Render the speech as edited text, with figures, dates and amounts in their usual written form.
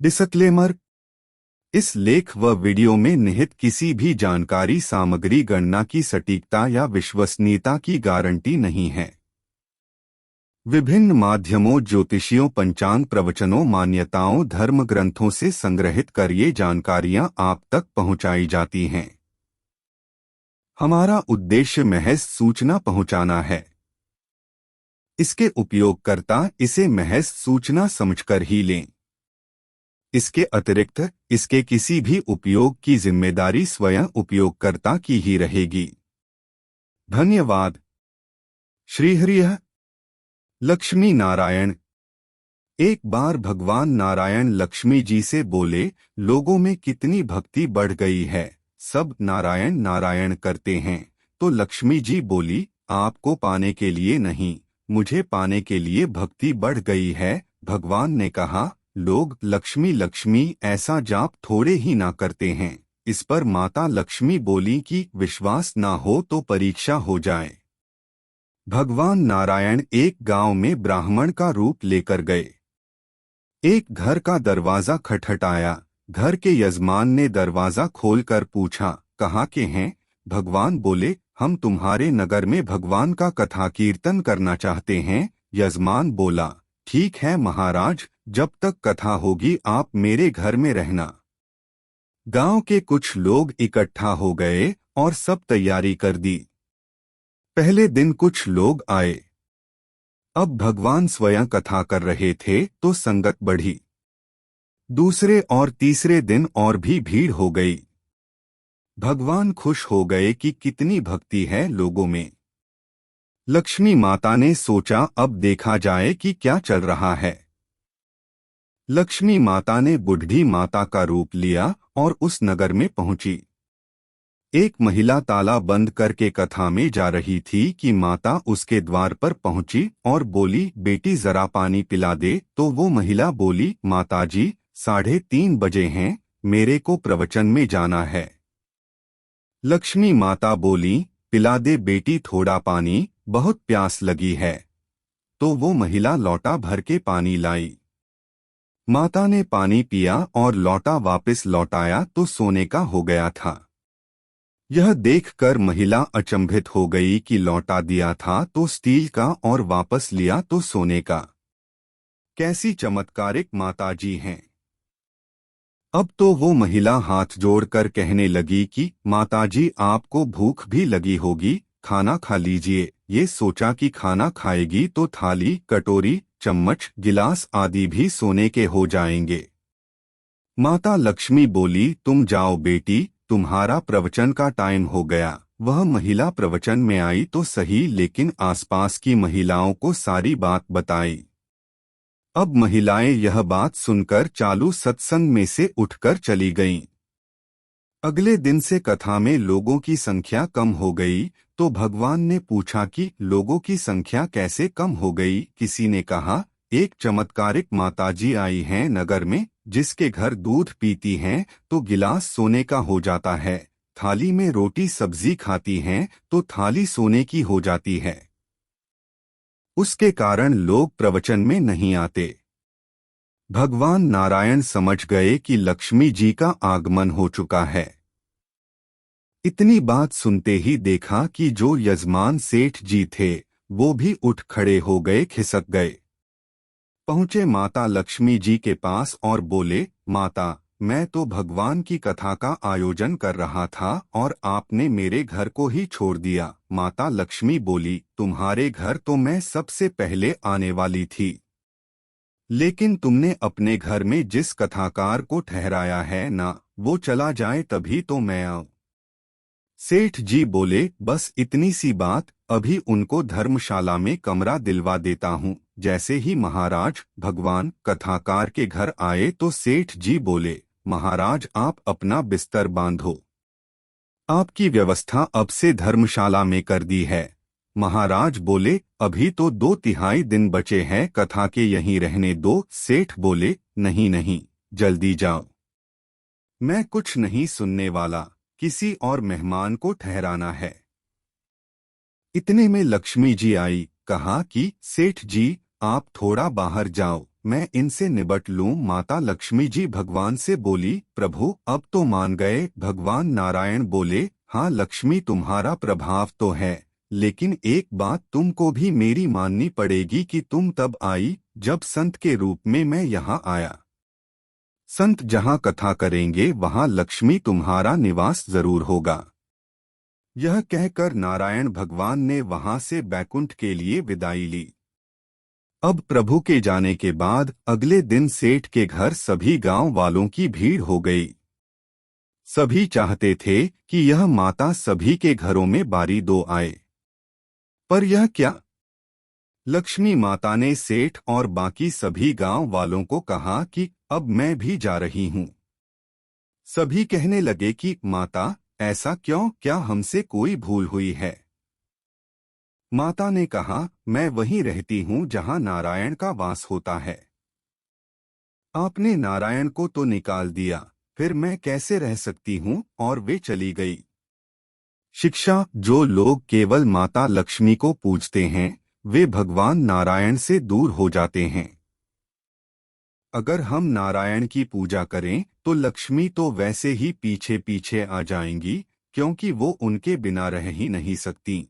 Disclaimer. इस लेख व वीडियो में निहित किसी भी जानकारी सामग्री गणना की सटीकता या विश्वसनीयता की गारंटी नहीं है। विभिन्न माध्यमों, ज्योतिषियों, पंचांग, प्रवचनों, मान्यताओं, धर्म ग्रंथों से संग्रहित कर ये जानकारियां आप तक पहुंचाई जाती हैं। हमारा उद्देश्य महज सूचना पहुंचाना है। इसके उपयोगकर्ता इसे महज सूचना समझकर ही लें। इसके अतिरिक्त इसके किसी भी उपयोग की जिम्मेदारी स्वयं उपयोगकर्ता की ही रहेगी। धन्यवाद। श्रीहरिः लक्ष्मी नारायण। एक बार भगवान नारायण लक्ष्मी जी से बोले, लोगों में कितनी भक्ति बढ़ गई है, सब नारायण नारायण करते हैं। तो लक्ष्मी जी बोली, आपको पाने के लिए नहीं, मुझे पाने के लिए भक्ति बढ़ गई है। भगवान ने कहा, लोग लक्ष्मी लक्ष्मी ऐसा जाप थोड़े ही ना करते हैं। इस पर माता लक्ष्मी बोली कि विश्वास ना हो तो परीक्षा हो जाए। भगवान नारायण एक गांव में ब्राह्मण का रूप लेकर गए। एक घर का दरवाजा खटखटाया। घर के यजमान ने दरवाजा खोलकर पूछा, कहाँ के हैं? भगवान बोले, हम तुम्हारे नगर में भगवान का कथा कीर्तन करना चाहते हैं। यजमान बोला, ठीक है महाराज, जब तक कथा होगी आप मेरे घर में रहना। गांव के कुछ लोग इकट्ठा हो गए और सब तैयारी कर दी। पहले दिन कुछ लोग आए। अब भगवान स्वयं कथा कर रहे थे तो संगत बढ़ी। दूसरे और तीसरे दिन और भी भीड़ हो गई। भगवान खुश हो गए कि कितनी भक्ति है लोगों में। लक्ष्मी माता ने सोचा, अब देखा जाए कि क्या चल रहा है। लक्ष्मी माता ने बुढ़ी माता का रूप लिया और उस नगर में पहुंची। एक महिला ताला बंद करके कथा में जा रही थी कि माता उसके द्वार पर पहुंची और बोली, बेटी जरा पानी पिला दे। तो वो महिला बोली, माताजी 3:30 बजे हैं, मेरे को प्रवचन में जाना है। लक्ष्मी माता बोली, पिला दे बेटी थोड़ा पानी, बहुत प्यास लगी है। तो वो महिला लोटा भर के पानी लाई। माता ने पानी पिया और लोटा वापस लौटाया तो सोने का हो गया था। यह देखकर महिला अचंभित हो गई कि लौटा दिया था तो स्टील का और वापस लिया तो सोने का। कैसी चमत्कारिक माताजी हैं। अब तो वो महिला हाथ जोड़कर कहने लगी कि माताजी आपको भूख भी लगी होगी, खाना खा लीजिए। ये सोचा कि खाना खाएगी तो थाली, कटोरी, चम्मच, गिलास आदि भी सोने के हो जाएंगे। माता लक्ष्मी बोली, तुम जाओ बेटी, तुम्हारा प्रवचन का टाइम हो गया। वह महिला प्रवचन में आई तो सही, लेकिन आसपास की महिलाओं को सारी बात बताई। अब महिलाएं यह बात सुनकर चालू सत्संग में से उठकर चली गईं। अगले दिन से कथा में लोगों की संख्या कम हो गई। तो भगवान ने पूछा कि लोगों की संख्या कैसे कम हो गई? किसी ने कहा, एक चमत्कारिक माताजी आई हैं नगर में, जिसके घर दूध पीती हैं तो गिलास सोने का हो जाता है, थाली में रोटी सब्जी खाती हैं तो थाली सोने की हो जाती है। उसके कारण लोग प्रवचन में नहीं आते। भगवान नारायण समझ गए कि लक्ष्मी जी का आगमन हो चुका है। इतनी बात सुनते ही देखा कि जो यजमान सेठ जी थे वो भी उठ खड़े हो गए, खिसक गए। पहुंचे माता लक्ष्मी जी के पास और बोले, माता, मैं तो भगवान की कथा का आयोजन कर रहा था और आपने मेरे घर को ही छोड़ दिया। माता लक्ष्मी बोली, तुम्हारे घर तो मैं सबसे पहले आने वाली थी, लेकिन तुमने अपने घर में जिस कथाकार को ठहराया है ना, वो चला जाए तभी तो मैं आऊं। सेठ जी बोले, बस इतनी सी बात, अभी उनको धर्मशाला में कमरा दिलवा देता हूँ। जैसे ही महाराज भगवान कथाकार के घर आए तो सेठ जी बोले, महाराज आप अपना बिस्तर बांधो, आपकी व्यवस्था अब से धर्मशाला में कर दी है। महाराज बोले, अभी तो 2/3 दिन बचे हैं, कथा के यहीं रहने दो। सेठ बोले, नहीं नहीं, जल्दी जाओ, मैं कुछ नहीं सुनने वाला, किसी और मेहमान को ठहराना है। इतने में लक्ष्मी जी आई, कहा कि सेठ जी आप थोड़ा बाहर जाओ, मैं इनसे निबट लूं। माता लक्ष्मी जी भगवान से बोली, प्रभु अब तो मान गए। भगवान नारायण बोले, हाँ लक्ष्मी, तुम्हारा प्रभाव तो है, लेकिन एक बात तुमको भी मेरी माननी पड़ेगी कि तुम तब आई जब संत के रूप में मैं यहाँ आया। संत जहाँ कथा करेंगे वहाँ लक्ष्मी तुम्हारा निवास जरूर होगा। यह कहकर नारायण भगवान ने वहां से बैकुंठ के लिए विदाई ली। अब प्रभु के जाने के बाद अगले दिन सेठ के घर सभी गांव वालों की भीड़ हो गई। सभी चाहते थे कि यह माता सभी के घरों में बारी दो आए, पर यह क्या? लक्ष्मी माता ने सेठ और बाकी सभी गांव वालों को कहा कि अब मैं भी जा रही हूं। सभी कहने लगे कि माता ऐसा क्यों, क्या हमसे कोई भूल हुई है? माता ने कहा, मैं वहीं रहती हूं जहां नारायण का वास होता है। आपने नारायण को तो निकाल दिया, फिर मैं कैसे रह सकती हूं? और वे चली गई। शिक्षा, जो लोग केवल माता लक्ष्मी को पूजते हैं वे भगवान नारायण से दूर हो जाते हैं। अगर हम नारायण की पूजा करें तो लक्ष्मी तो वैसे ही पीछे पीछे आ जाएंगी, क्योंकि वो उनके बिना रह ही नहीं सकती।